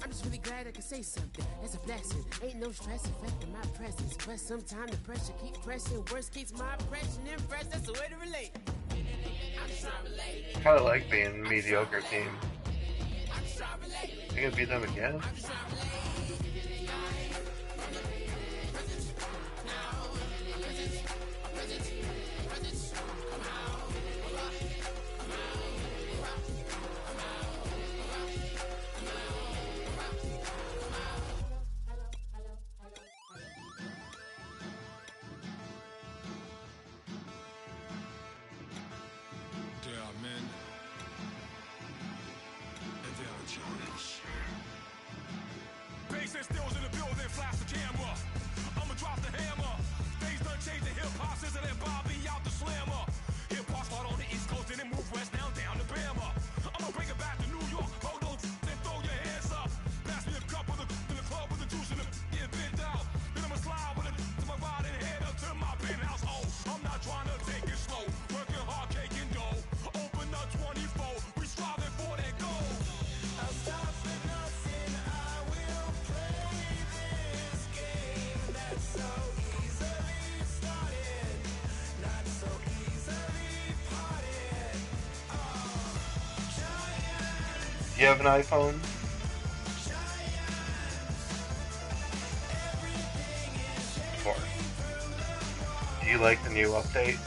I'm just really glad I can say something. That's a blessing. Ain't no stress affecting my presence. But sometimes the pressure keep pressing. Worst keeps my impression impressed. That's the way to relate. I kind of like being a mediocre team. You gonna beat them again? Basin stills in the building, flash the camera. I'ma drop the hammer. Things done changed the hip-hop, scissor and Bobby out the slammer. Hip-hop start on the East Coast and then move west, now down to Bama. I'ma bring it back to New York, hold on, then throw your hands up. Pass me a cup of the in the club with the juice in the get bent out. Then I'ma slide with it to my ride and head up to my penthouse. Oh, I'm not trying to take it slow, working hard, cake and dough. Open up 24, we striving for that goal. I'll stop for nothing, I will play this game that's so easily started, not so easily parted. Giants, Do you have an iPhone? Four. Do you like the new update?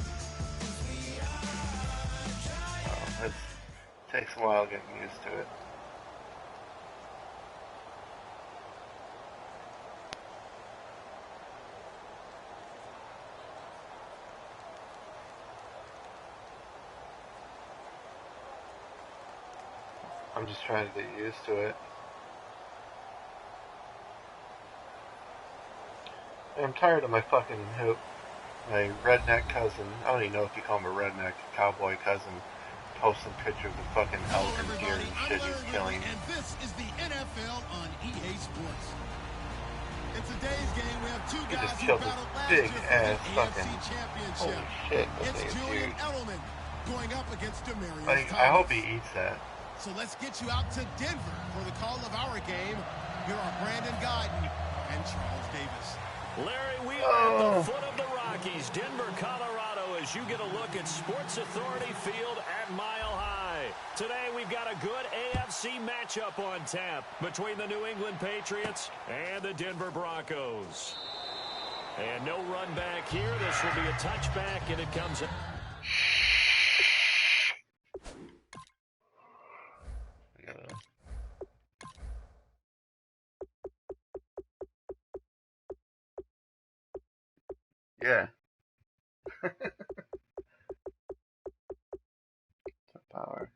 Oh, it takes a while getting used to it. I'm just trying to get used to it. I'm tired of my fucking my redneck cousin. I don't even know if you call him a redneck, cowboy cousin, posting pictures of fucking elk and deer and shit he's killing. And this is the NFL on EA Sports. In today's game, we have two He guys just who killed battled this last big year for ass the fucking. AFC Championship. Holy shit, that It's thing is Julian huge. Edelman going up against Demarius Like, Thomas. I hope he eats that. So let's get you out to Denver for the call of our game. Here are Brandon Guyton and Charles Davis. Larry, we are at the foot of the Rockies, Denver, Colorado, as you get a look at Sports Authority Field at Mile High. Today, we've got a good AFC matchup on tap between the New England Patriots and the Denver Broncos. And no run back here. This will be a touchback, and it comes in. Yeah. Power.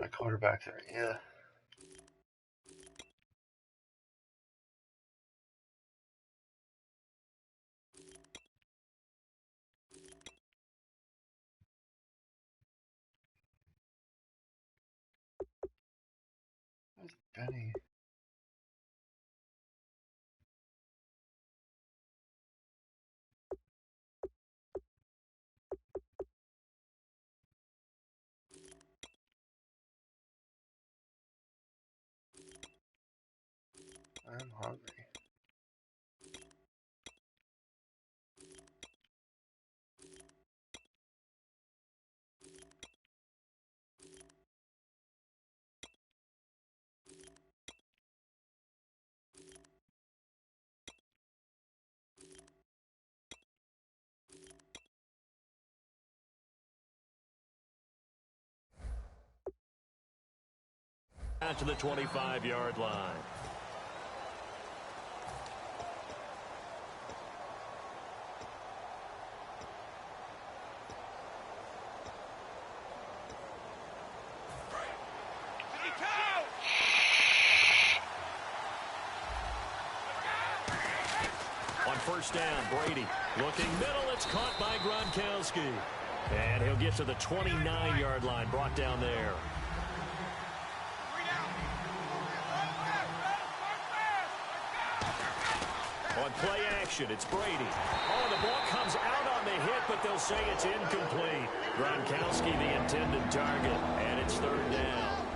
My quarterbacks are, yeah. Where's Benny? I'm hungry. Out to the 25-yard line. On first down, Brady looking middle. It's caught by Gronkowski. And he'll get to the 29-yard line, brought down there. On play action, it's Brady. Oh, the ball comes out on the hit, but they'll say it's incomplete. Gronkowski, the intended target, and it's third down.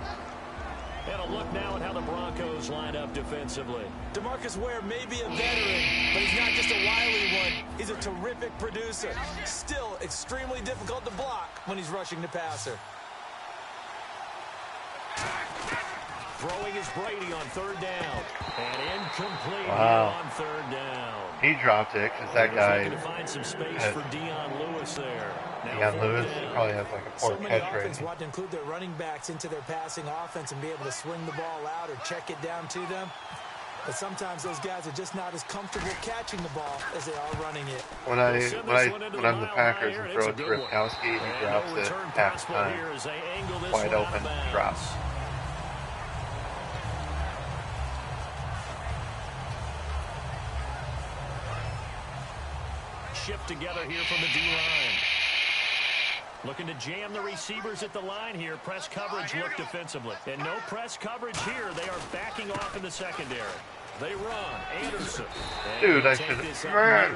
And a look now at how the Broncos line up defensively. DeMarcus Ware may be a veteran, but he's not just a wily one. He's a terrific producer. Still extremely difficult to block when he's rushing the passer. Throwing is Brady on third down. And incomplete on third down. He dropped it because that guy to find some space for Dion Lewis there. Dion Lewis probably has like a poor catch rate. Want to include their running backs into their passing offense and be able to swing the ball out or check it down to them. But sometimes those guys are just not as comfortable catching the ball as they are running it. When I'm the Packers and throw it to Gronkowski, he drops it half the time. Wide open, drops. Shift together here from the D-line. Looking to jam the receivers at the line here. Press coverage look defensively. And no press coverage here. They are backing off in the secondary. They run. Anderson. Dude, I should have.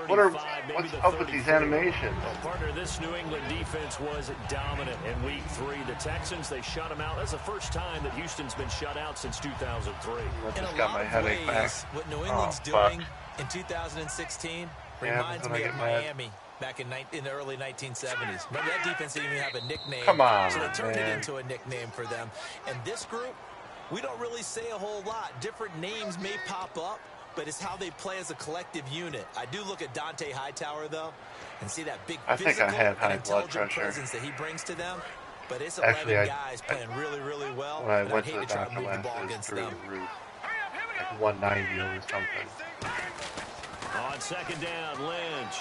What's up with these animations? Well, partner, this New England defense was dominant in Week 3. The Texans, they shut them out. That's the first time that Houston's been shut out since 2003. I just got my headache back. What New England's doing in 2016 reminds me of Miami back in the early 1970s. Remember, that defense didn't even have a nickname. Come on, so they turned it into a nickname for them. And this group, we don't really say a whole lot. Different names may pop up, but it's how they play as a collective unit. I do look at Dante Hightower, though, and see that big physical and intelligent presence that he brings to them. But it's 11 guys playing really, really well. When I and went I'd to hate the to try to doctor move the ball last, against through them. the roof. Like 190 or something. On second down, Lynch.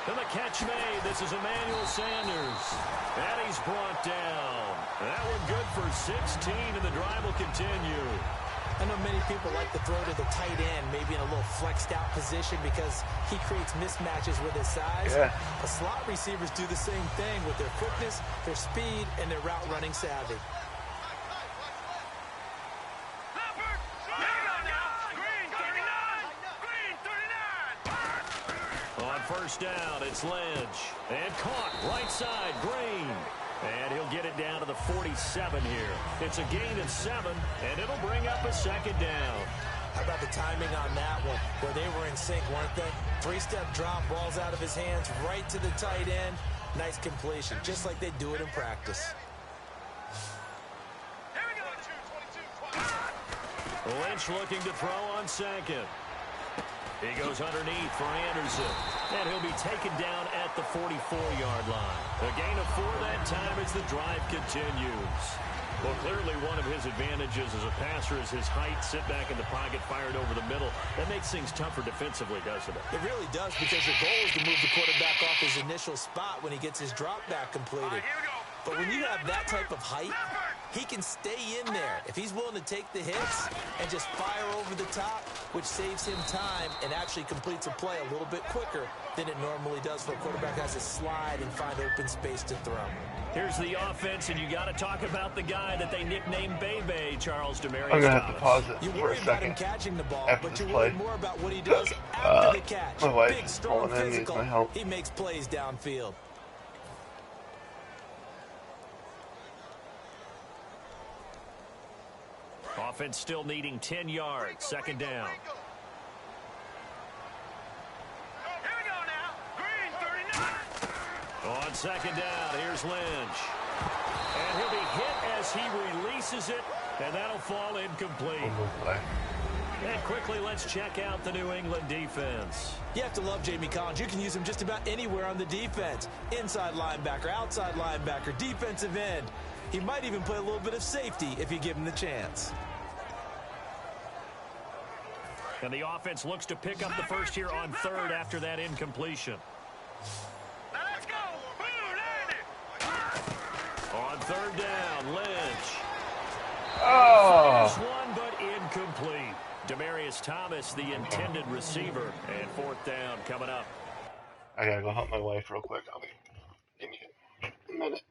And the catch made. This is Emmanuel Sanders. And he's brought down. That one good for 16, and the drive will continue. I know many people like to throw to the tight end, maybe in a little flexed out position because he creates mismatches with his size. Yeah. But slot receivers do the same thing with their quickness, their speed, and their route running savvy. First down, it's Lynch. And caught right side, Green. And he'll get it down to the 47 here. It's a gain of 7, and it'll bring up a second down. How about the timing on that one, where they were in sync, weren't they? 3-step drop, balls out of his hands, right to the tight end. Nice completion, just like they do it in practice. Lynch looking to throw on second. He goes underneath for Anderson. And he'll be taken down at the 44-yard line. A gain of 4 that time as the drive continues. Well, clearly one of his advantages as a passer is his height. Sit back in the pocket, fired over the middle. That makes things tougher defensively, doesn't it? It really does, because your goal is to move the quarterback off his initial spot when he gets his drop back completed. But when you have that type of height, he can stay in there if he's willing to take the hits and just fire over the top, which saves him time and actually completes a play a little bit quicker than it normally does for a quarterback who has to slide and find open space to throw. Here's the offense, and you got to talk about the guy that they nicknamed Bebe, Charles Demarius. I'm going to have to pause it you for worry a about him second. catching the ball, After but you this worry play. more about what he does after the catch. My wife Big, is strong, calling in, needs physical. my help. He makes plays downfield. Offense still needing 10 yards. Second down. On second down, here's Lynch. And he'll be hit as he releases it, and that'll fall incomplete. And quickly, let's check out the New England defense. You have to love Jamie Collins. You can use him just about anywhere on the defense. Inside linebacker, outside linebacker, defensive end. He might even play a little bit of safety if you give him the chance. And the offense looks to pick up the first here on third after that incompletion. Let's go. On third down, Lynch. Oh! Fires one, but incomplete. Demarius Thomas, the intended receiver, and fourth down coming up. I gotta go help my wife real quick. Give me a minute.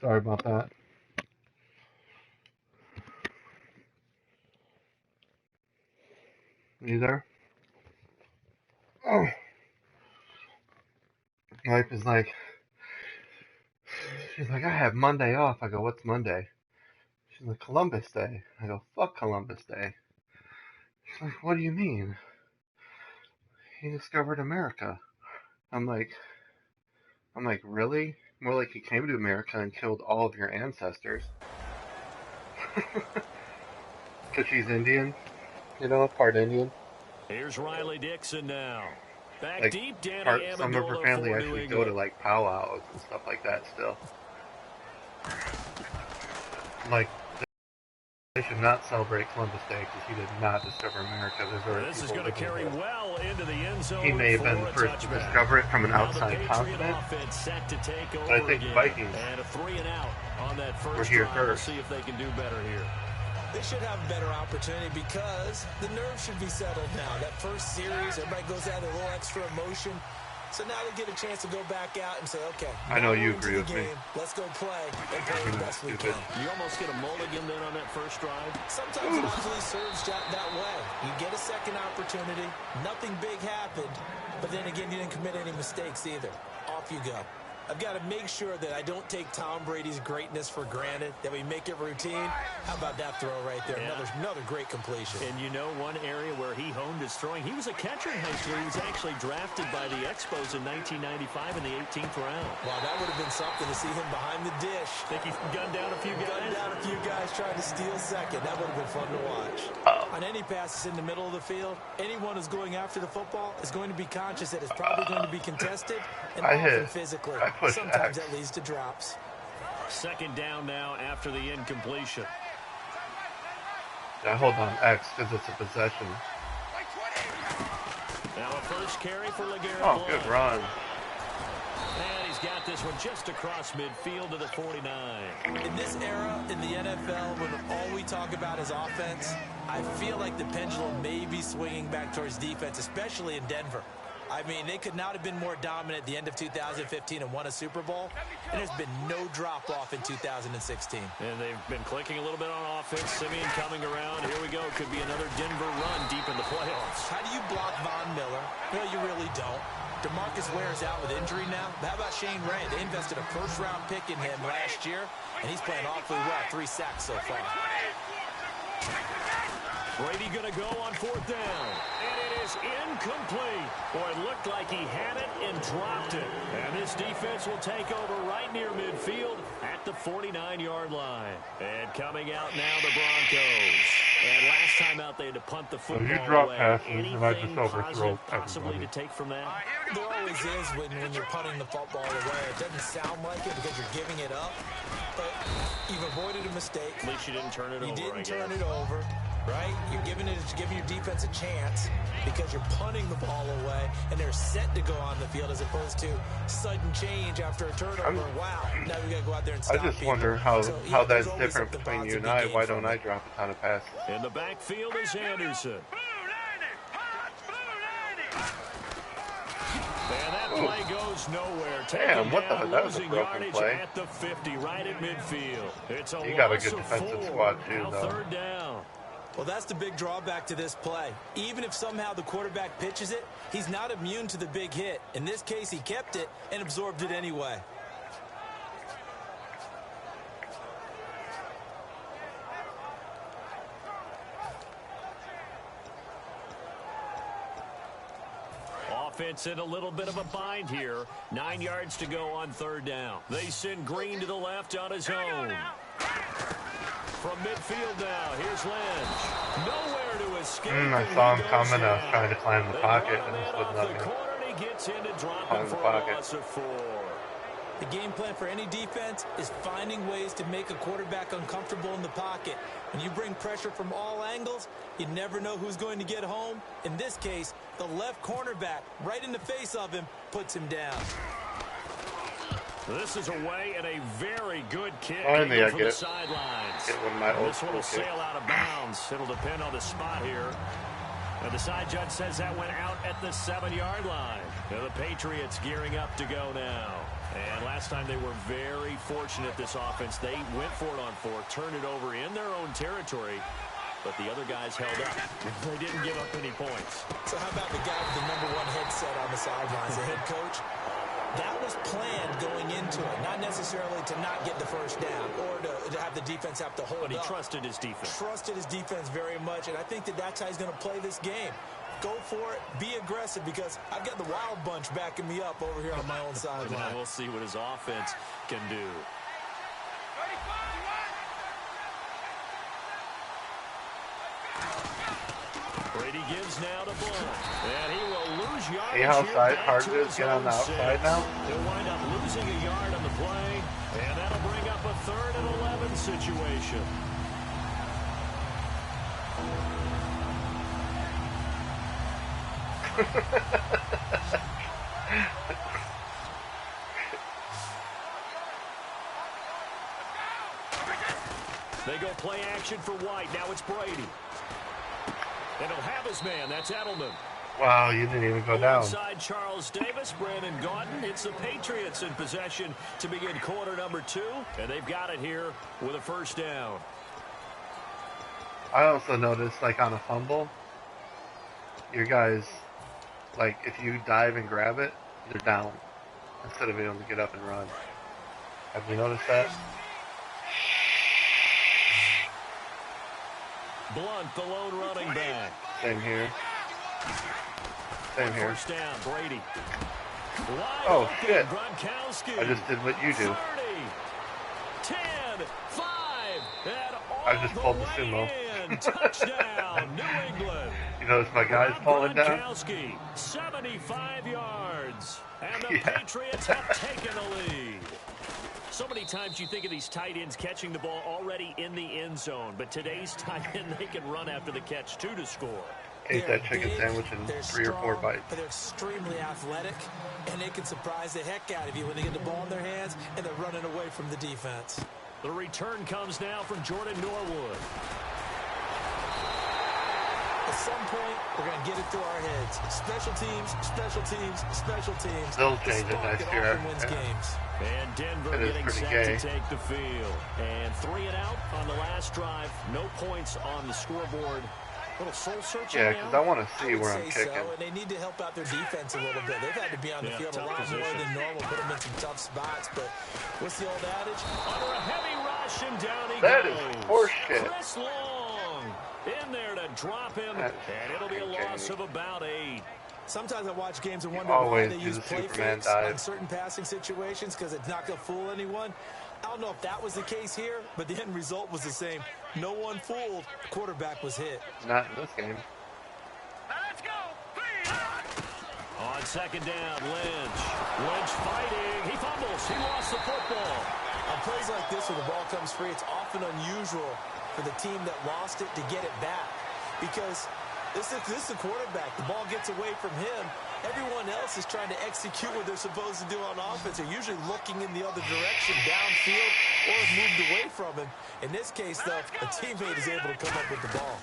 Sorry about that. You there? Oh. Wife is like, she's like, I have Monday off. I go, what's Monday? She's like, Columbus Day. I go, fuck Columbus Day. She's like, what do you mean? He discovered America. I'm like, really? More like he came to America and killed all of your ancestors. Because she's Indian, you know, part Indian. Here's Riley Dixon now. Back like, deep, Danny some of her family actually go to like powwows and stuff like that still. Like, they should not celebrate Columbus Day because he did not discover America. This is going to carry well into the end zone. He may have been the first to discover it from an outside continent, but I think the Vikings were here first. See if they can do better here. They should have a better opportunity because the nerves should be settled now. That first series, everybody goes out with a little extra emotion. So now they get a chance to go back out and say, okay, I know you agree with me. Let's go play and play the best we can. You almost get a mulligan then on that first drive. Sometimes it actually serves that way. You get a second opportunity. Nothing big happened. But then again, you didn't commit any mistakes either. Off you go. I've got to make sure that I don't take Tom Brady's greatness for granted, that we make it routine. How about that throw right there? Yeah. Another great completion. And you know one area where he honed his throwing, he was a catcher in high school. He was actually drafted by the Expos in 1995 in the 18th round. Wow, that would have been something to see him behind the dish. Think he gunned down a few guys? Gunned down a few guys trying to steal second. That would have been fun to watch. On any passes in the middle of the field, anyone who's going after the football is going to be conscious that it's probably going to be contested and often physically. Sometimes that leads to drops. Second down now after the incompletion. Yeah, hold on X because it's a possession. Now a first carry for LeGarrette. Oh, good run. And he's got this one just across midfield to the 49. In this era in the NFL, when all we talk about is offense, I feel like the pendulum may be swinging back towards defense, especially in Denver. I mean, they could not have been more dominant at the end of 2015 and won a Super Bowl, and there's been no drop-off in 2016. And they've been clicking a little bit on offense. Simeon coming around. Here we go. Could be another Denver run deep in the playoffs. How do you block Von Miller? Well, you really don't. DeMarcus Ware is out with injury now. But how about Shane Ray? They invested a first-round pick in him last year, and he's playing awfully well. 3 sacks so far. Brady going to go on fourth down. And it is incomplete. Boy, it looked like he had it and dropped it. And this defense will take over right near midfield at the 49-yard line. And coming out now, the Broncos. And last time out, they had to punt the football you drop away. passes, Anything and I just overthrow possibly to take from that? There always is when you're punting the football away. It doesn't sound like it because you're giving it up. But you've avoided a mistake. At least you didn't turn it over, You didn't turn it over. Right? You're giving your defense a chance because you're punting the ball away and they're set to go on the field as opposed to sudden change after a turnover. Wow. Now we got to go out there and stop I just people. wonder how that's different between you and I. Why don't I drop a ton of passes? In the backfield is Anderson. And that play goes nowhere. Damn, what the? That was a broken yardage play. At the 50, right at midfield. It's a You got a loss good of defensive 4. squad too, Now though. third down. Well, that's the big drawback to this play. Even if somehow the quarterback pitches it, he's not immune to the big hit. In this case, he kept it and absorbed it anyway. Offense in a little bit of a bind here. 9 yards to go on third down. They send Green to the left on his own. From midfield now, here's Lynch. Nowhere to escape. I saw him coming. I was trying to climb the pocket, and this wouldn't let me Climb the pocket. The game plan for any defense is finding ways to make a quarterback uncomfortable in the pocket. When you bring pressure from all angles, you never know who's going to get home. In this case, the left cornerback, right in the face of him, puts him down. This is away and a very good kick Finally, I from get the it. sidelines. Get one of my old This one will school sail kicks. out of bounds. It'll depend on the spot here. And the side judge says that went out at the 7-yard line. Now the Patriots gearing up to go now. And last time they were very fortunate, this offense. They went for it on 4, turned it over in their own territory, but the other guys held up. They didn't give up any points. So how about the guy with the #1 headset on the sidelines, the head coach? That was planned going into it, not necessarily to not get the first down or to have the defense have to hold up. But he trusted his defense. Trusted his defense very much, and I think that's how he's going to play this game. Go for it, be aggressive, because I've got the wild bunch backing me up over here on my own sideline. We'll see what his offense can do. Brady gives now to Blunt, and he will lose yardage. See how here hard it is to get on the outside now? He'll wind up losing a yard on the play, and that'll bring up a 3rd and 11 situation. They go play action for White. Now it's Brady. And he'll have his man. That's Edelman. Wow, you didn't even go down. Alongside Charles Davis, Brandon Gaudin. It's the Patriots in possession to begin quarter number 2. And they've got it here with a first down. I also noticed, like, on a fumble, your guys, like, if you dive and grab it, you're down instead of being able to get up and run. Have you noticed that? Blunt, the lone running back. Same here. Same here. First down, Brady. Oh, shit. Gronkowski. I just did what you do. 30, 10, 5, and all I just pulled the Sumo. Touchdown, New England. You notice my guys falling down? Gronkowski, 75 yards. And the Patriots have taken the lead. So many times you think of these tight ends catching the ball already in the end zone, but today's tight end, they can run after the catch, too, to score. Ate that chicken sandwich in 3 or 4 bites. But they're extremely athletic, and they can surprise the heck out of you when they get the ball in their hands and they're running away from the defense. The return comes now from Jordan Norwood. At some point, we're going to get it through our heads. Special teams, special teams, special teams. They'll change it next year. Wins games. And Denver getting set to take the field. And 3 and out on the last drive. No points on the scoreboard. Little soul searching. Yeah, because I want to see where I'm kicking. So, and they need to help out their defense a little bit. They've had to be on the field a lot more than normal, put them in some tough spots. But what's the old adage? Under a heavy rush, and down he that goes. That is horseshit. Chris Long in there to drop him, and it'll be a loss of about 8. Sometimes I watch games and wonder why they use play fakes dive on certain passing situations because it's not going to fool anyone. I don't know if that was the case here, but the end result was the same. No one fooled. The quarterback was hit. Not in this game. Let's go. On second down, Lynch. Lynch fighting. He fumbles. He lost the football. On plays like this where the ball comes free, it's often unusual for the team that lost it to get it back because this is the quarterback. The ball gets away from him. Everyone else is trying to execute what they're supposed to do on offense. They're usually looking in the other direction, downfield, or have moved away from him. In this case, though, a teammate is able to come up with the ball.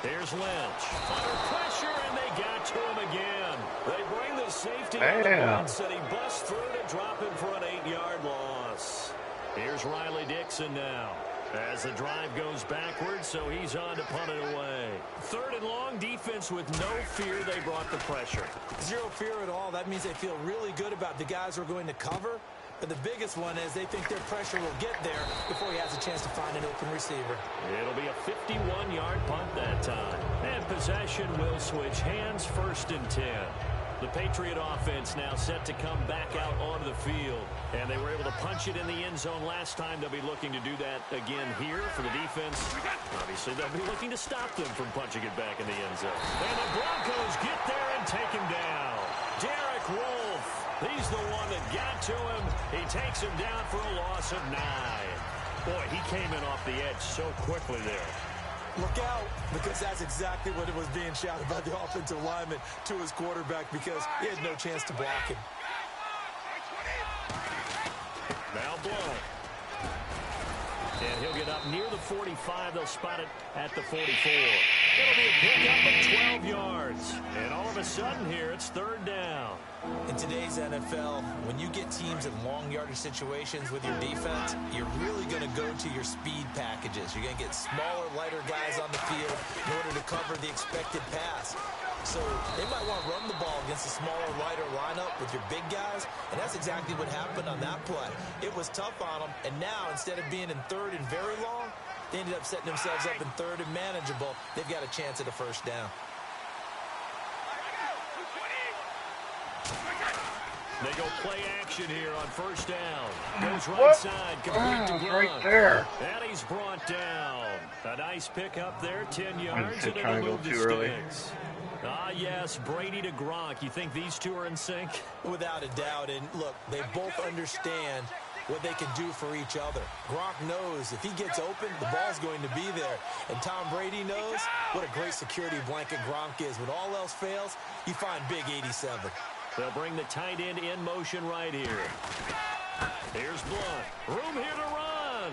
Here's Lynch. Under pressure, and they got to him again. They bring the safety on the bounce, and he busts through to drop him for an 8-yard loss. Here's Riley Dixon now. As the drive goes backwards, so he's on to punt it away. 3rd and long, defense with no fear. They brought the pressure. Zero fear at all. That means they feel really good about the guys who are going to cover. But the biggest one is they think their pressure will get there before he has a chance to find an open receiver. It'll be a 51-yard punt that time. And possession will switch hands, 1st and 10. The Patriot offense now set to come back out onto the field. And they were able to punch it in the end zone last time. They'll be looking to do that again here for the defense. Obviously, they'll be looking to stop them from punching it back in the end zone. And the Broncos get there and take him down. Derek Wolfe, he's the one that got to him. He takes him down for a loss of 9. Boy, he came in off the edge so quickly there. Look out, because that's exactly what it was being shouted by the offensive lineman to his quarterback because he had no chance to block him. Now Blunt. And he'll get up near the 45. They'll spot it at the 44. It'll be a pickup of 12 yards. And all of a sudden here, it's third down. In today's NFL, when you get teams in long yardage situations with your defense, you're really going to go to your speed packages. You're going to get smaller, lighter guys on the field in order to cover the expected pass. So they might want to run the ball against a smaller, lighter lineup with your big guys, and that's exactly what happened on that play. It was tough on them, and now instead of being in third and very long, they ended up setting themselves up in third and manageable. They've got a chance at a first down. They go play action here on first down. Goes right side, complete to Gronk. Right there. And he's brought down. A nice pickup there, 10 yards, and trying it'll to go move the too early. sticks. Ah, yes, Brady to Gronk. You think these two are in sync? Without a doubt, and look, they both understand what they can do for each other. Gronk knows if he gets open, the ball's going to be there. And Tom Brady knows what a great security blanket Gronk is. When all else fails, you find big 87. They'll bring the tight end in motion right here. Here's Blunt. Room here to run.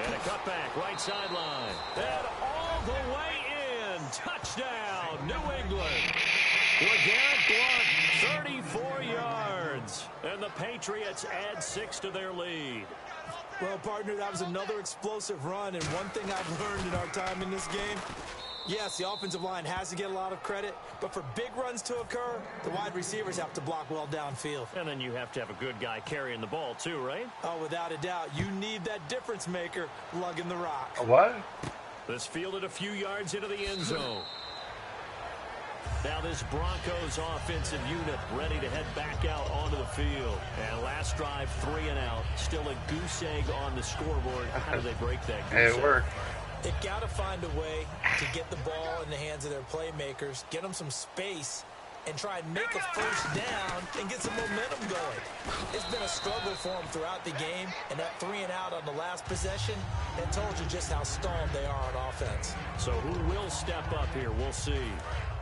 And a cutback, right sideline. And all the way in. Touchdown, New England. LeGarrette Blunt, 34 yards. And the Patriots add 6 to their lead. Well, partner, that was another explosive run. And one thing I've learned in our time in this game, yes, the offensive line has to get a lot of credit, but for big runs to occur, the wide receivers have to block well downfield. And then you have to have a good guy carrying the ball too, right? Oh, without a doubt. You need that difference maker lugging the rock. What? This fielded a few yards into the end zone. Now this Broncos offensive unit ready to head back out onto the field. And last drive, 3 and out. Still a goose egg on the scoreboard. How do they break that goose egg? It worked. They've got to find a way to get the ball in the hands of their playmakers, get them some space, and try and make a first down and get some momentum going. It's been a struggle for them throughout the game, and that 3 and out on the last possession, that told you just how stalled they are on offense. So who will step up here? We'll see.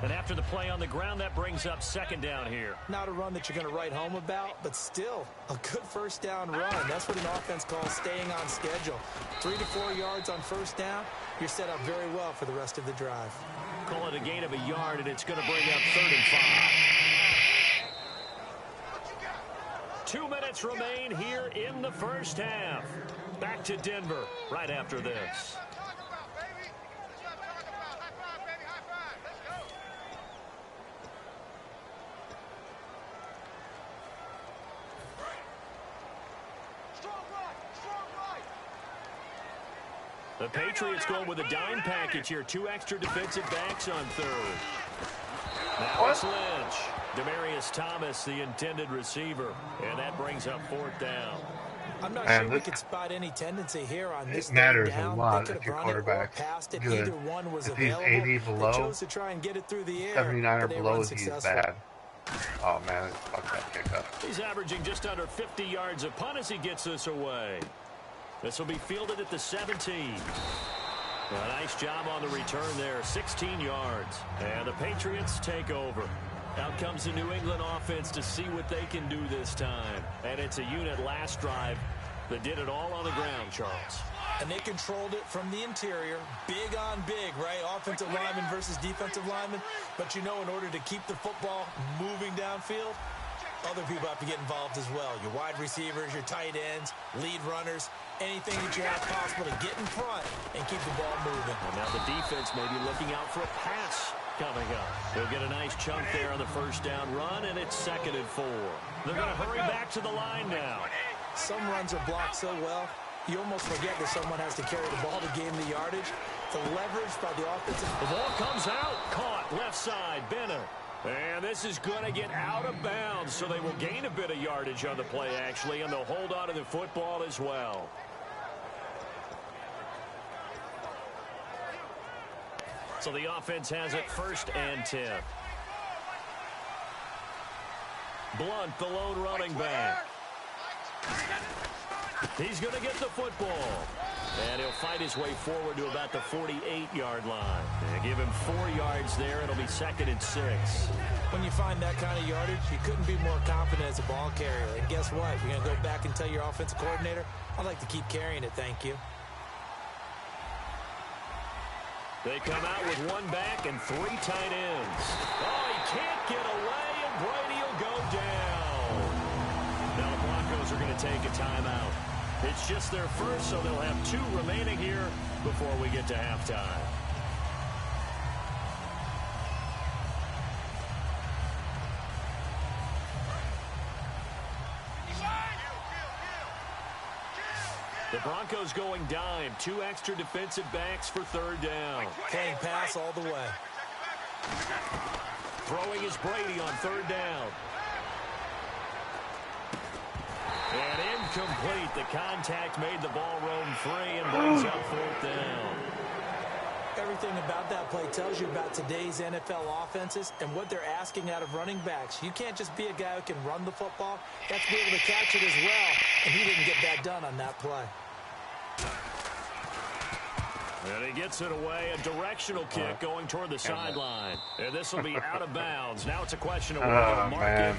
And after the play on the ground, that brings up second down here. Not a run that you're going to write home about, but still a good first down run. That's what an offense calls staying on schedule. 3 to 4 yards on first down, you're set up very well for the rest of the drive. Call it a gain of a yard, and it's going to bring up 3rd and 5. 2 minutes remain here in the first half. Back to Denver right after this. The Patriots going with a dime package here. 2 extra defensive backs on 3rd. Now it's Lynch. Demaryius Thomas, the intended receiver. And that brings up 4th down. I'm not sure we can spot any tendency here on this. It matters down. a lot They if your run it or quarterback's passed it. good. Either one was If he's available. 80 below, They chose to try and get it through the air, 79 or but they below, were he's unsuccessful. bad. Oh, man, fuck that pickup. He's averaging just under 50 yards a punt as he gets this away. This will be fielded at the 17. A nice job on the return there, 16 yards. And the Patriots take over. Out comes the New England offense to see what they can do this time. And it's a unit last drive that did it all on the ground, Charles. And they controlled it from the interior, big on big, right? Offensive lineman versus defensive lineman. But, you know, in order to keep the football moving downfield, other people have to get involved as well. Your wide receivers, your tight ends, lead runners, anything that you have possible to get in front and keep the ball moving. And now the defense may be looking out for a pass coming up. They'll get a nice chunk there on the first down run, and it's 2nd and 4. They're going to hurry back to the line now. Some runs are blocked so well, you almost forget that someone has to carry the ball to gain the yardage. The leverage by the offensive. The ball comes out, caught, left side, Bennett. And this is going to get out of bounds, so they will gain a bit of yardage on the play, actually, and they'll hold on to the football as well. So the offense has it 1st and 10. Blunt, the lone running back. He's going to get the football. And he'll fight his way forward to about the 48-yard line. They give him 4 yards there. It'll be 2nd and 6. When you find that kind of yardage, you couldn't be more confident as a ball carrier. And guess what? You're going to go back and tell your offensive coordinator, I'd like to keep carrying it, thank you. They come out with one back and 3 tight ends. Oh, he can't get away, and Brady will go down. Now the Broncos are going to take a timeout. It's just their first, so they'll have 2 remaining here before we get to halftime. The Broncos going dime. 2 extra defensive backs for 3rd down. Playing pass all the way. Throwing is Brady on 3rd down. And incomplete. The contact made the ball roam free and brings up 4th down. Everything about that play tells you about today's NFL offenses and what they're asking out of running backs. You can't just be a guy who can run the football. You have to be able to catch it as well, and he didn't get that done on that play. And he gets it away, a directional kick going toward the sideline. And this will be out of bounds. Now it's a question of whether to mark it.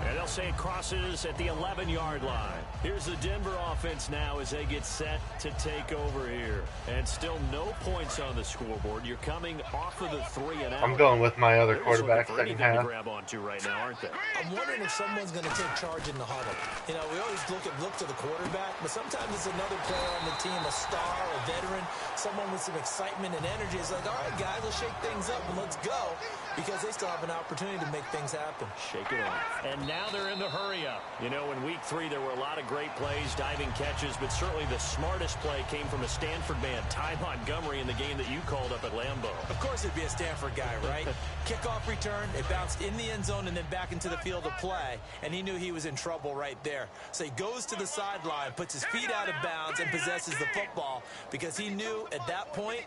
And they'll say it crosses at the 11-yard line. Here's the Denver offense now as they get set to take over here. And still no points on the scoreboard. You're coming off of the 3-and-out. I'm going with my other quarterback second half. To grab onto right now, aren't they? I'm wondering if someone's going to take charge in the huddle. You know, we always look to the quarterback, but sometimes it's another player on the team, a star, a veteran, someone with some excitement and energy. It's like, all right, guys, let's shake things up and let's go, because they still have an opportunity to make things happen. Shake it off. And now they're in the hurry-up. You know, in week 3, there were a lot of great plays, diving catches, but certainly the smartest play came from a Stanford man, Ty Montgomery, in the game that you called up at Lambeau. Of course it'd be a Stanford guy, right? Kickoff return, it bounced in the end zone and then back into the field of play, and he knew he was in trouble right there. So he goes to the sideline, puts his feet out of bounds, and possesses the football, because he knew at that point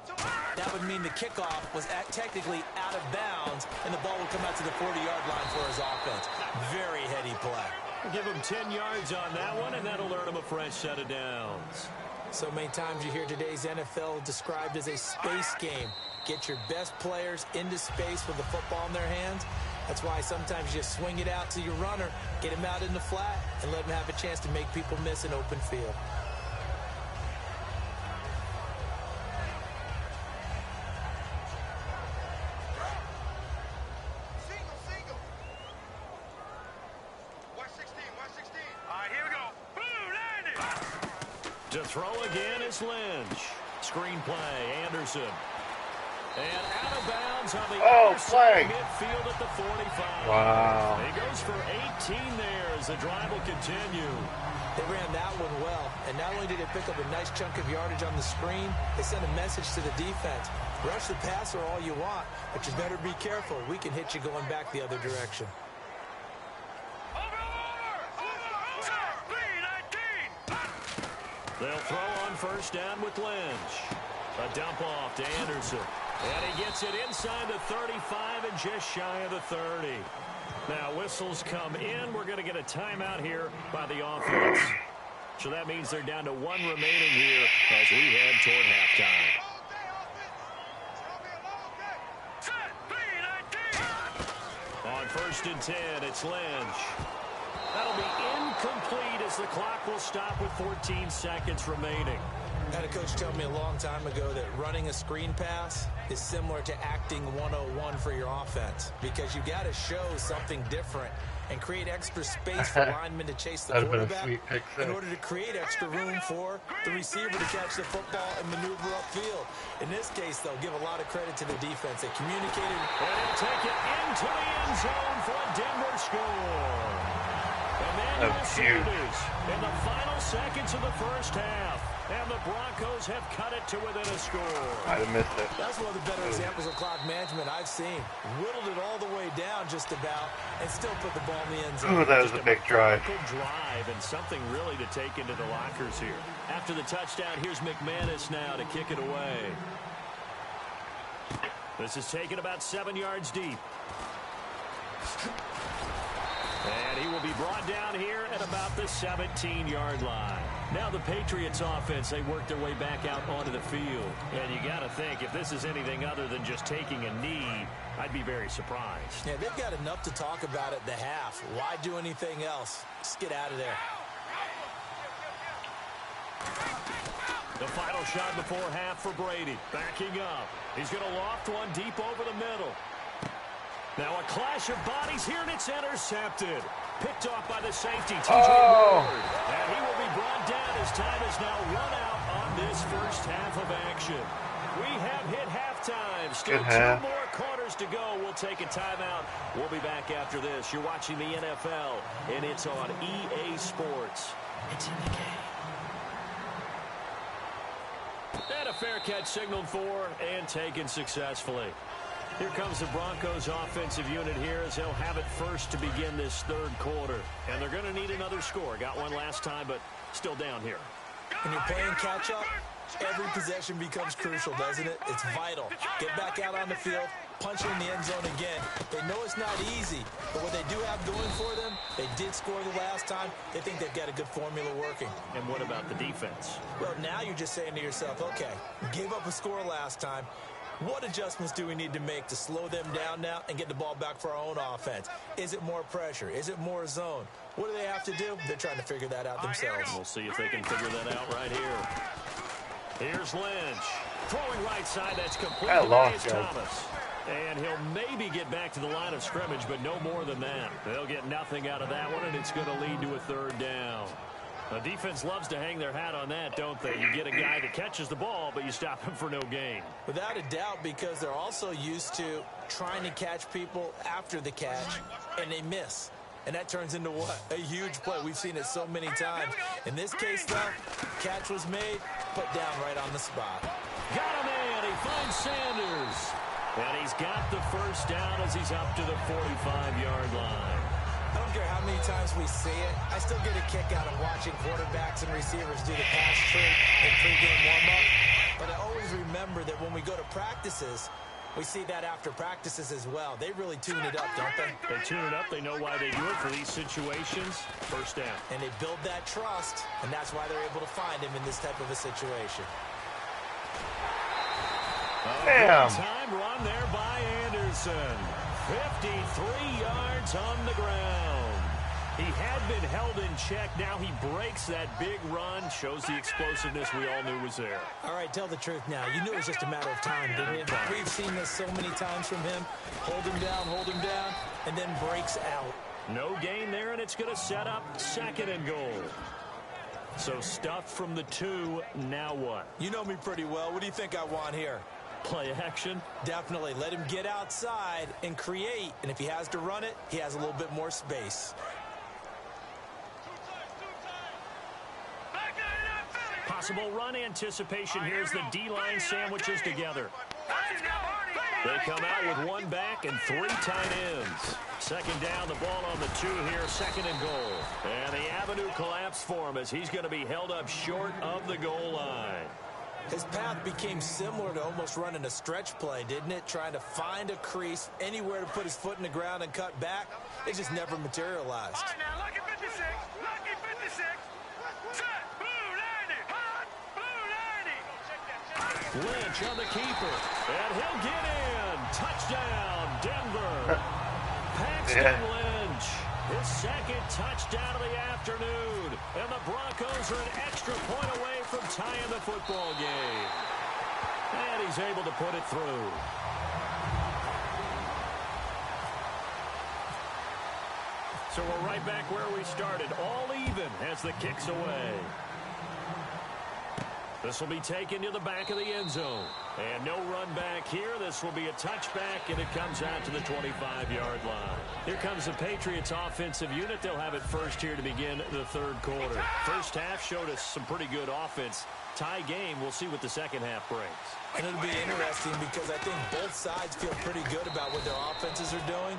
that would mean the kickoff was technically out of bounds, and the ball would come out to the 40-yard line for his offense. Very heady play. Give him 10 yards on that one, and that'll earn him a fresh set of downs. So many times you hear today's NFL described as a space game. Get your best players into space with the football in their hands. That's why sometimes you swing it out to your runner, get him out in the flat, and let him have a chance to make people miss an open field. To throw again is Lynch. Screen play, Anderson. And out of bounds on the midfield at the 45. Wow. He goes for 18 there as the drive will continue. They ran that one well, and not only did they pick up a nice chunk of yardage on the screen, they sent a message to the defense. Rush the passer all you want, but you better be careful. We can hit you going back the other direction. They'll throw on 1st down with Lynch. A dump off to Anderson. And he gets it inside the 35 and just shy of the 30. Now whistles come in. We're going to get a timeout here by the offense. So that means they're down to 1 remaining here as we head toward halftime. On 1st and 10, it's Lynch. That'll be incomplete as the clock will stop with 14 seconds remaining. I had a coach tell me a long time ago that running a screen pass is similar to acting 101 for your offense, because you got to show something different and create extra space for linemen to chase the quarterback in order to create extra room for the receiver to catch the football and maneuver upfield. In this case, though, give a lot of credit to the defense. They communicated. And they'll take it into the end zone for a Denver score. And then in the final seconds of the first half, and the Broncos have cut it to within a score. I'd have missed it. That's one of the better examples of clock management I've seen. Whittled it all the way down just about, and still put the ball in the end zone. Oh, that was a big drive. Drive and something really to take into the lockers here. After the touchdown, here's McManus now to kick it away. This is taken about 7 yards deep. And he will be brought down here at about the 17-yard line. Now the Patriots offense, they work their way back out onto the field. And you got to think, if this is anything other than just taking a knee, I'd be very surprised. Yeah, they've got enough to talk about at the half. Why do anything else? Just get out of there. The final shot before half for Brady. Backing up. He's going to loft one deep over the middle. Now a clash of bodies here, and it's intercepted. Picked off by the safety, TJ Ward. And he will be brought down as time is now run out on this first half of action. We have hit halftime. Still 2 more quarters to go. We'll take a timeout. We'll be back after this. You're watching the NFL, and it's on EA Sports. It's in the game. And a fair catch signaled for and taken successfully. Here comes the Broncos offensive unit here as they'll have it first to begin this third quarter. And they're going to need another score. Got one last time, but still down here. When you're playing catch-up, every possession becomes crucial, doesn't it? It's vital. Get back out on the field, punch it in the end zone again. They know it's not easy, but what they do have going for them, they did score the last time. They think they've got a good formula working. And what about the defense? Well, now you're just saying to yourself, okay, gave up a score last time. What adjustments do we need to make to slow them down now and get the ball back for our own offense? Is it more pressure? Is it more zone? What do they have to do? They're trying to figure that out themselves. We'll see if they can figure that out right here. Here's Lynch. Throwing right side, that's complete. Thomas. And he'll maybe get back to the line of scrimmage, but no more than that. They'll get nothing out of that one, and it's going to lead to a third down. The defense loves to hang their hat on that, don't they? You get a guy that catches the ball, but you stop him for no gain. Without a doubt, because they're also used to trying to catch people after the catch, and they miss. And that turns into what? A huge play. We've seen it so many times. In this case, though, catch was made, put down right on the spot. Got him in. He finds Sanders. And he's got the first down as he's up to the 45-yard line. I don't care how many times we see it. I still get a kick out of watching quarterbacks and receivers do the pass trick in pregame warm-up. But I always remember that when we go to practices, we see that after practices as well. They really tune it up, don't they? They tune it up. They know why they do it for these situations. First down. And they build that trust, and that's why they're able to find him in this type of a situation. Damn. Time run there by Anderson. 53 yards on the ground. He had been held in check. Now he breaks that big run. Shows the explosiveness we all knew was there. All right, tell the truth now. You knew it was just a matter of time, didn't you? We've seen this so many times from him. Hold him down, and then breaks out. No gain there, and it's going to set up 2nd and goal. So stuffed from the 2. Now what? You know me pretty well. What do you think I want here? Play action? Definitely. Let him get outside and create. And if he has to run it, he has a little bit more space. Possible run anticipation. Here's the D-line sandwiches together. They come out with 1 back and 3 tight ends. 2nd down, the ball on the 2 here, 2nd and goal. And the avenue collapsed for him as he's going to be held up short of the goal line. His path became similar to almost running a stretch play, didn't it? Trying to find a crease, anywhere to put his foot in the ground and cut back. It just never materialized. All right, now, lucky 56. Lucky 56. Set. Blue 90. Hot. Blue 90. Lynch on the keeper. And he'll get in. Touchdown, Denver. Paxton Lynch. His 2nd touchdown of the afternoon. And the Broncos are an extra point away from tying the football game. And he's able to put it through. So we're right back where we started. All even as the kick's away. This will be taken to the back of the end zone. And no run back here. This will be a touchback, and it comes out to the 25-yard line. Here comes the Patriots offensive unit. They'll have it first here to begin the third quarter. First half showed us some pretty good offense. Tie game. We'll see what the second half brings. And it'll be interesting because I think both sides feel pretty good about what their offenses are doing.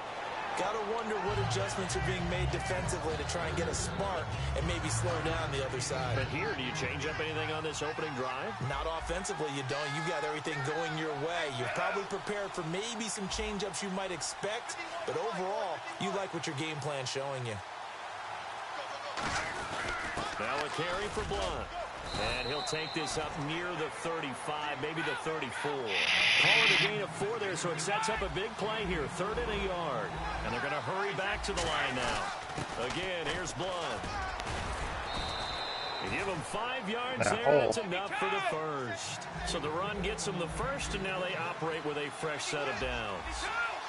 Got to wonder what adjustments are being made defensively to try and get a spark and maybe slow down the other side. But here, do you change up anything on this opening drive? Not offensively, you don't. You got everything going your way. You're probably prepared for maybe some change-ups you might expect, but overall, you like what your game plan's showing you. Now a carry for Blunt. And he'll take this up near the 35, maybe the 34. Calling a gain of 4 there, so it sets up a big play here, 3rd and a yard. And they're going to hurry back to the line now. Again, here's Blunt. They give them 5 yards That there. hole. That's enough for the first. So the run gets them the first, and now they operate with a fresh set of downs.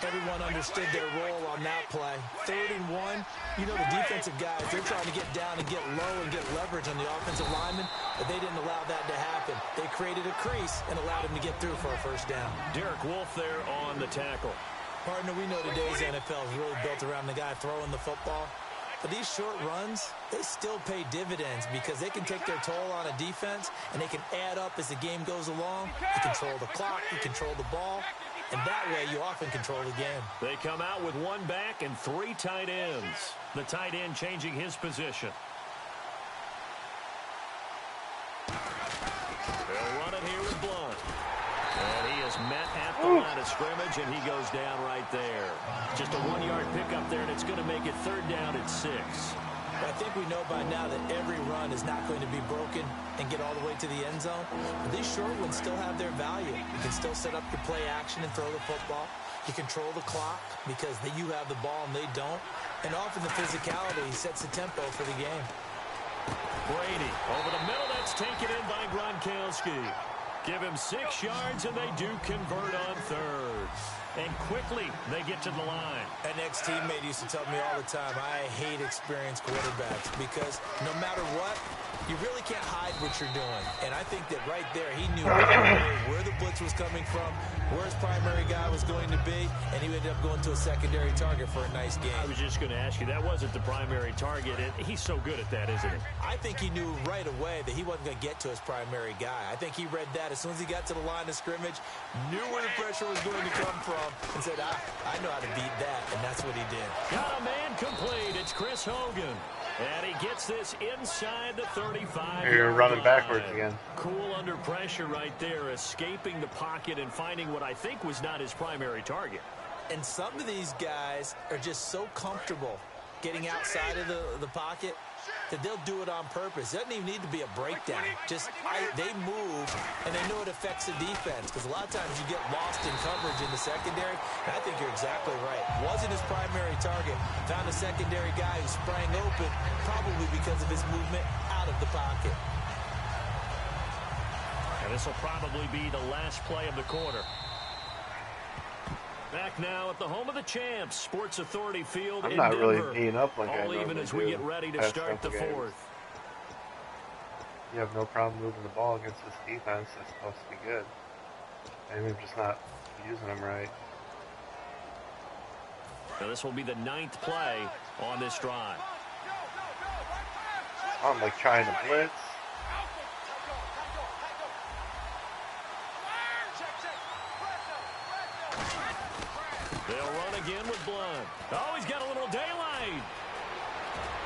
Everyone understood their role on that play. 3rd and 1. You know the defensive guys, they're trying to get down and get low and get leverage on the offensive lineman, but they didn't allow that to happen. They created a crease and allowed him to get through for a first down. Derek Wolfe there on the tackle. Partner, we know today's NFL is really built around the guy throwing the football. But these short runs, they still pay dividends because they can take their toll on a defense and they can add up as the game goes along. You control the clock, you control the ball, and that way you often control the game. They come out with 1 back and 3 tight ends. The tight end changing his position. They'll run it here with Blunt. And he is met at the line of scrimmage, and he goes down right there. Just a 1-yard pickup there, and it's going to make it 3rd down at 6. I think we know by now that every run is not going to be broken and get all the way to the end zone. But these short ones still have their value. You can still set up your play action and throw the football. You control the clock because you have the ball and they don't. And often the physicality sets the tempo for the game. Brady over the middle. That's taken in by Gronkowski. Give him 6 yards, and they do convert on 3rd. And quickly, they get to the line. An ex-teammate used to tell me all the time, I hate experienced quarterbacks because no matter what, you really can't hide what you're doing. And I think that right there, he knew where the blitz was coming from, where his primary guy was going to be, and he ended up going to a secondary target for a nice game. I was just going to ask you, that wasn't the primary target. He's so good at that, isn't he? I think he knew right away that he wasn't going to get to his primary guy. I think he read that as soon as he got to the line of scrimmage, knew where the pressure was going to come from, and said, I know how to beat that, and that's what he did. Got a man complete. It's Chris Hogan. And he gets this inside the 35. You're running backwards again. Cool under pressure right there, escaping the pocket and finding what I think was not his primary target. And some of these guys are just so comfortable getting outside of the pocket that they'll do it on purpose. It doesn't even need to be a breakdown. They move, and they know it affects the defense because a lot of times you get lost in coverage in the secondary. And I think you're exactly right. Wasn't his primary target. Found a secondary guy who sprang open, probably because of his movement out of the pocket. And this will probably be the last play of the quarter. Back now at the home of the champs, Sports Authority Field in Denver. I'm not really being up like I all even as we get ready to start the 4th. You have no problem moving the ball against this defense. That's supposed to be good. Maybe I'm just not using them right. Now this will be the 9th play on this drive. I'm like trying to blitz. They'll run again with Blunt. Oh, he's got a little daylight.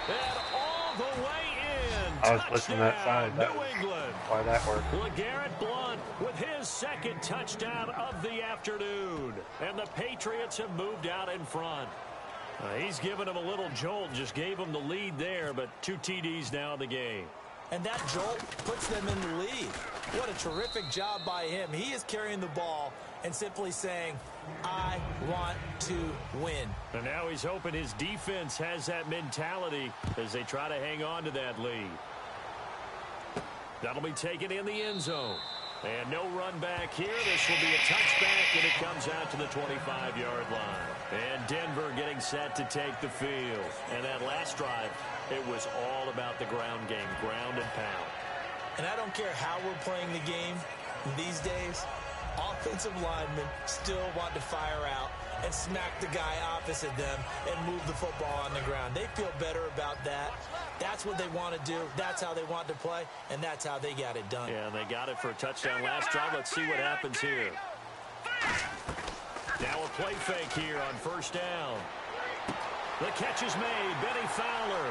And all the way in. I was blitzing that side. That New was England. why that worked. LeGarrette Blunt with his 2nd touchdown of the afternoon. And the Patriots have moved out in front. He's given him a little jolt, just gave him the lead there, but 2 TDs now in the game. And that jolt puts them in the lead. What a terrific job by him. He is carrying the ball and simply saying, I want to win. And now he's hoping his defense has that mentality as they try to hang on to that lead. That'll be taken in the end zone. And no run back here. This will be a touchback, and it comes out to the 25-yard line. And Denver getting set to take the field. And that last drive, it was all about the ground game, ground and pound. And I don't care how we're playing the game these days, offensive linemen still want to fire out and smack the guy opposite them and move the football on the ground. They feel better about that. That's what they want to do. That's how they want to play, and that's how they got it done. Yeah, they got it for a touchdown last drive. Let's see what happens here. Now a play fake here on 1st down. The catch is made. Benny Fowler.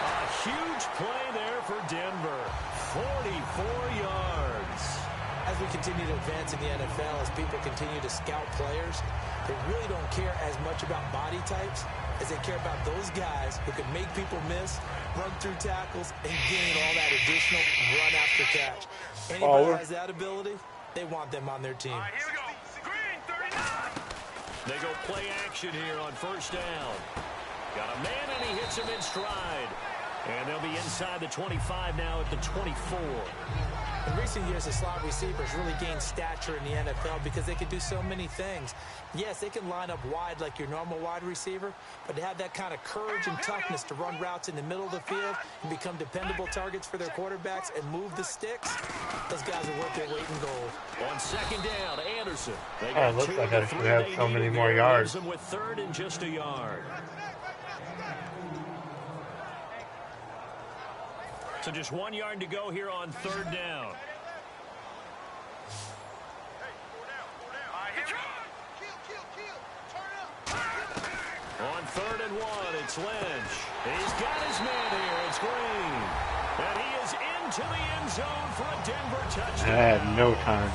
A huge play there for Denver. 44 yards. As we continue to advance in the NFL, as people continue to scout players, they really don't care as much about body types as they care about those guys who can make people miss, run through tackles, and gain all that additional run after catch. Anybody who has that ability, they want them on their team. All right, here we go. Green, 39. They go play action here on 1st down. Got a man, and he hits him in stride. And they'll be inside the 25 now at the 24. In recent years, the slot receivers really gained stature in the NFL because they can do so many things. Yes, they can line up wide like your normal wide receiver, but to have that kind of courage and toughness to run routes in the middle of the field and become dependable targets for their quarterbacks and move the sticks, those guys are worth their weight in gold. On second down, Anderson. It looks like I should have so many more yards. With third and just a yard. So just 1 yard to go here on third down. On third and one, it's Lynch. He's got his man here. It's Green. And he is into the end zone for a Denver touchdown. I had no time.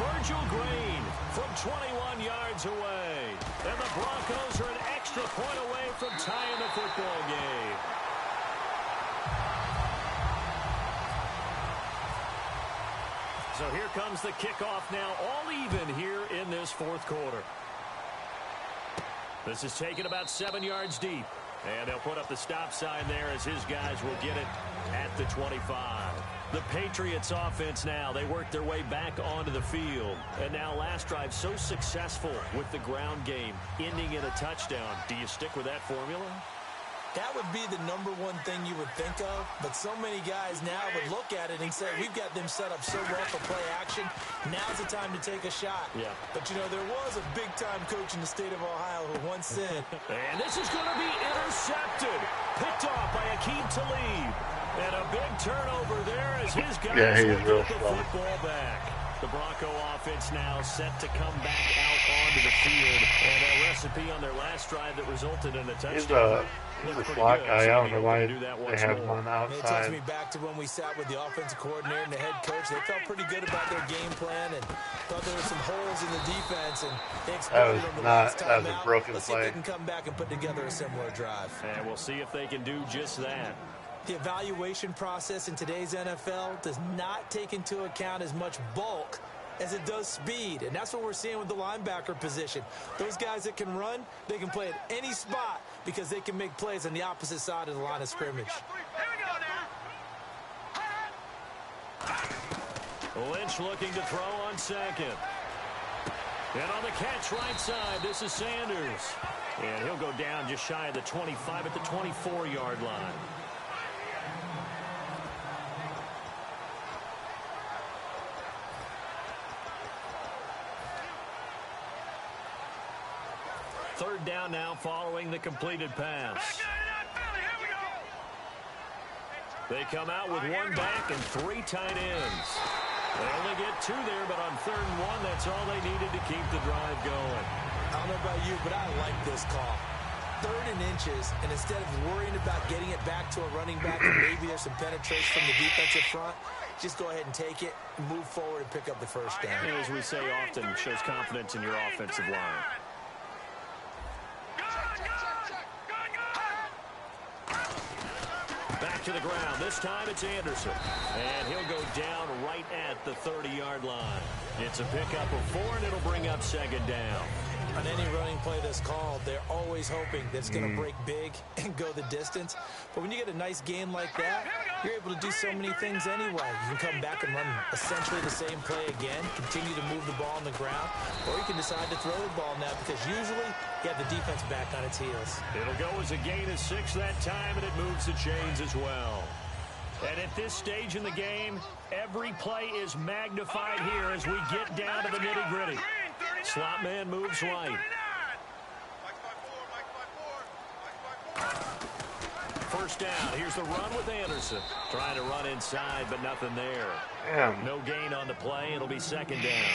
Virgil Green from 21 yards away. And the Broncos are an extra point away from tying the football game. So here comes the kickoff now, all even here in this fourth quarter. This is taken about 7 yards deep. And they'll put up the stop sign there as his guys will get it at the 25. The Patriots offense now, they work their way back onto the field. And now last drive so successful with the ground game, ending in a touchdown. Do you stick with that formula? That would be the number one thing you would think of, but so many guys now would look at it and say, we've got them set up so well for play action. Now's the time to take a shot. Yeah. But, you know, there was a big-time coach in the state of Ohio who once said, and this is going to be intercepted. Picked off by Akeem Talib. And a big turnover there as his guys he's real get the slow. football back. The Bronco offense now set to come back out onto the field. And a recipe on their last drive that resulted in a touchdown. He's a slot guy. I don't know why they have him on the it takes outside. me back to when we sat with the offensive coordinator and the head coach. They felt pretty good about their game plan and thought there were some holes in the defense, and they exploited them the last time that was a out. broken Let's see play. if they can come back and put together a similar drive. And we'll see if they can do just that. The evaluation process in today's NFL does not take into account as much bulk as it does speed, and that's what we're seeing with the linebacker position. Those guys that can run, they can play at any spot because they can make plays on the opposite side of the line of scrimmage. Lynch looking to throw on second. And on the catch right side, this is Sanders. And he'll go down just shy of the 25 at the 24-yard line. Third down now following the completed pass. They come out with one back and three tight ends. They only get two there, but on third and one, that's all they needed to keep the drive going. I don't know about you, but I like this call. Third and inches, and instead of worrying about getting it back to a running back and maybe there's some penetration from the defensive front, just go ahead and take it, move forward, and pick up the first down. And as we say often, it shows confidence in your offensive line. Back to the ground. This time it's Anderson. And he'll go down right at the 30-yard line. It's a pickup of 4, and it'll bring up second down. On any running play that's called, they're always hoping that it's going to break big and go the distance. But when you get a nice gain like that, you're able to do so many things anyway. You can come back and run essentially the same play again, continue to move the ball on the ground, or you can decide to throw the ball now because usually you have the defense back on its heels. It'll go as a gain of 6 that time, and it moves the chains as well. And at this stage in the game, every play is magnified here as we get down to the nitty-gritty. Slot man moves right. First down. Here's the run with Anderson. Trying to run inside, but nothing there. Damn. No gain on the play. It'll be second down.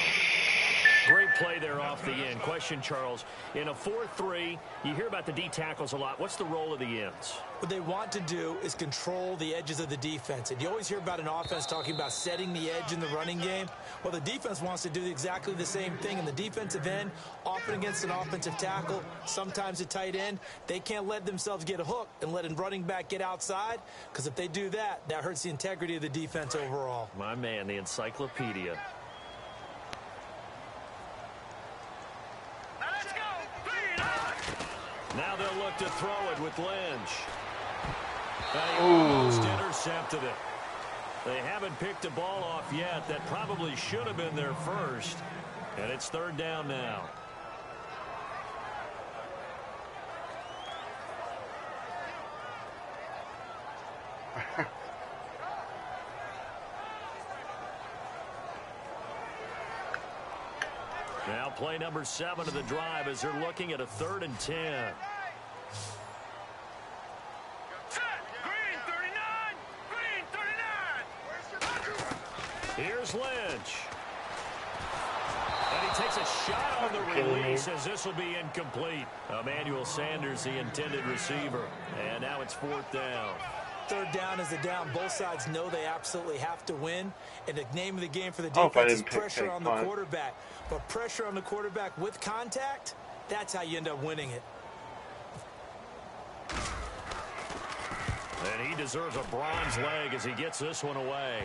Great play there off the end. Question, Charles. In a 4-3, you hear about the D tackles a lot. What's the role of the ends? What they want to do is control the edges of the defense. And you always hear about an offense talking about setting the edge in the running game. Well, the defense wants to do exactly the same thing. In the defensive end, often against an offensive tackle, sometimes a tight end, they can't let themselves get a hook and let a running back get outside, because if they do that, that hurts the integrity of the defense overall. My man, the encyclopedia. Let's go. Now they'll look to throw it with Lynch. He almost intercepted it. They haven't picked a ball off yet. That probably should have been their first. And it's third down now. Now play number 7 of the drive as they're looking at a 3rd and 10. Here's Lynch. And he takes a shot on the release as this will be incomplete. Emmanuel Sanders, the intended receiver. And now it's 4th down. Third down is the down. Both sides know they absolutely have to win. And the name of the game for the defense is pressure on the quarterback. But pressure on the quarterback with contact, that's how you end up winning it. And he deserves a bronze leg as he gets this one away.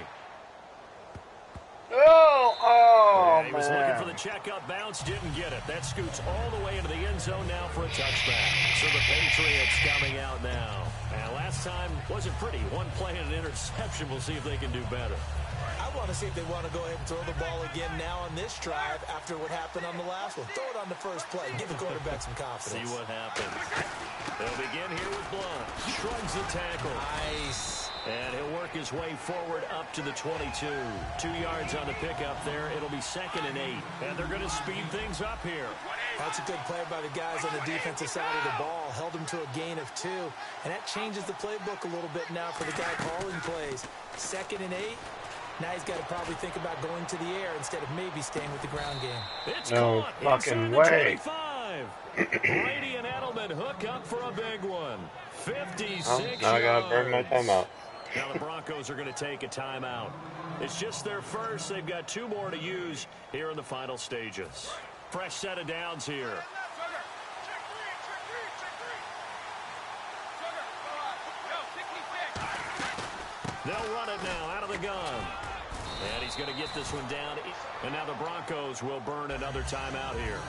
Oh, He was looking for the checkup bounce, didn't get it. That scoots all the way into the end zone now for a touchback. So the Patriots coming out now. And last time wasn't pretty. One play and an interception. We'll see if they can do better. I want to see if they want to go ahead and throw the ball again now on this drive after what happened on the last one. Throw it on the first play. Give the quarterback some confidence. See what happens. They'll begin here with Blunt. Shrugs the tackle. Nice. And he'll work his way forward up to the 22. 2 yards on the pickup there. It'll be 2nd and 8. And they're going to speed things up here. That's a good play by the guys on the defensive side of the ball. Held them to a gain of 2. And that changes the playbook a little bit now for the guy calling plays. 2nd and 8. Now he's got to probably think about going to the air instead of maybe staying with the ground game. It's no caught. Fucking way. 25. Brady and Edelman hook up for a big one. 56 now I got to burn my timeout. Now the Broncos are going to take a timeout. It's just their first. They've got 2 more to use here in the final stages. Fresh set of downs here. They'll run it now out of the gun. And he's going to get this one down. And now the Broncos will burn another timeout here.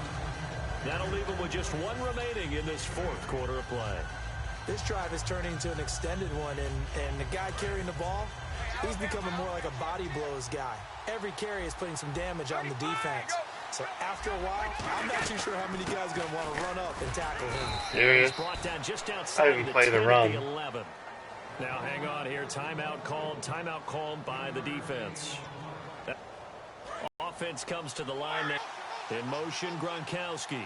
That'll leave them with just 1 remaining in this 4th quarter of play. This drive is turning into an extended one, and the guy carrying the ball, he's becoming more like a body blows guy. Every carry is putting some damage on the defense. So after a while, I'm not too sure how many guys are going to want to run up and tackle him. Serious? He's brought down just outside I the 10 the run. the 11. Now hang on here. Timeout called by the defense. Offense comes to the line now. In motion, Gronkowski.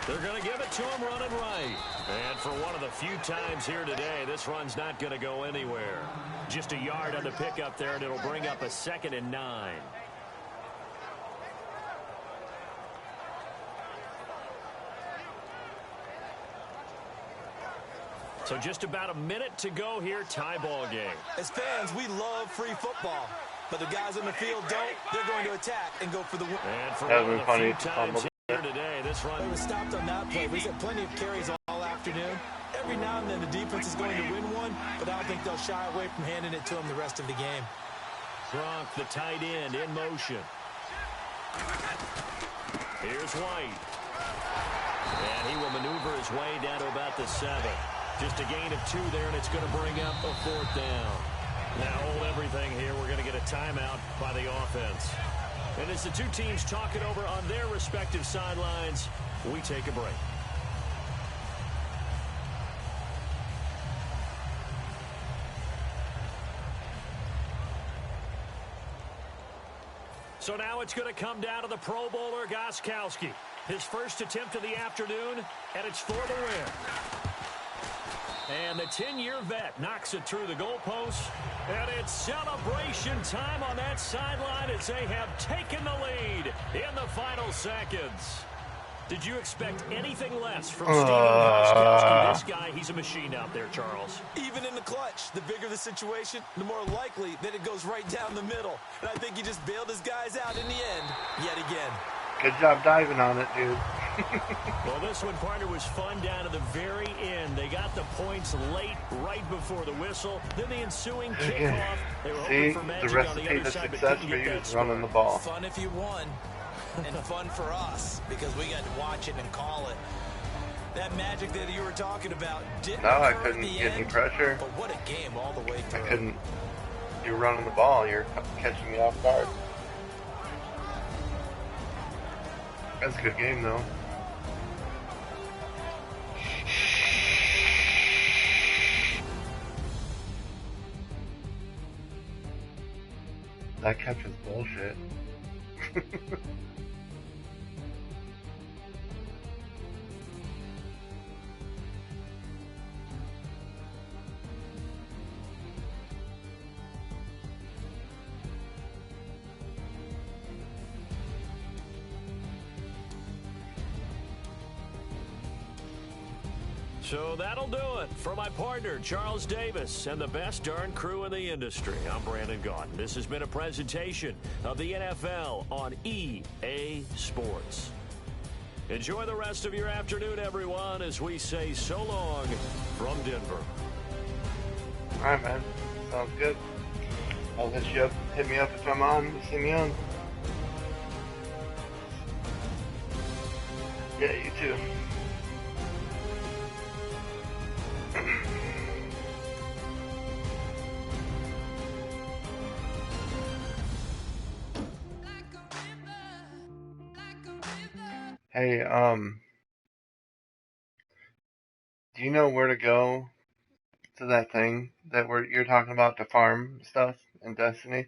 They're going to give it to him running right. And for one of the few times here today, this run's not going to go anywhere. Just a yard on the pickup there, and it'll bring up a 2nd and 9. So just about a minute to go here, tie ball game. As fans, we love free football. But the guys on the field don't. They're going to attack and go for the win. And for one of the few times here today, this run. They were stopped on that play. We've had plenty of carries all afternoon. Every now and then the defense is going to win one, but I don't think they'll shy away from handing it to them the rest of the game. Gronk, the tight end, in motion. Here's White. And he will maneuver his way down to about the 7. Just a gain of 2 there, and it's going to bring up a 4th down. Now hold everything here. We're going to get a timeout by the offense. And as the 2 teams talk it over on their respective sidelines, we take a break. So now it's going to come down to the Pro Bowler, Gostkowski. His first attempt of the afternoon, and it's for the win. And the 10-year vet knocks it through the goalpost. And it's celebration time on that sideline as they have taken the lead in the final seconds. Did you expect anything less from Steven Gostkowski? This guy, he's a machine out there, Charles. Even in the clutch, the bigger the situation, the more likely that it goes right down the middle. And I think he just bailed his guys out in the end, yet again. Good job diving on it, dude. Well, this one, partner, was fun down to the very end. They got the points late, right before the whistle. Then the ensuing kickoff. They were hoping for magic the on the recipe other to side, but success didn't for get you that is running the ball. Fun if you won. and fun for us because we got to watch it and call it. That magic that you were talking about didn't No, I occur couldn't at the get end, any pressure. but what a game all the way through. I couldn't. You're running the ball. You're catching me off guard. That's a good game, though. That catch is bullshit. So that'll do it. For my partner, Charles Davis, and the best darn crew in the industry, I'm Brandon Gaudin. This has been a presentation of the NFL on EA Sports. Enjoy the rest of your afternoon, everyone, as we say so long from Denver. Alright, man. Sounds good. I'll hit you up. Hit me up if I'm on. You see me on. Yeah, you too. Hey, do you know where to go to that thing that you're talking about to farm stuff in Destiny?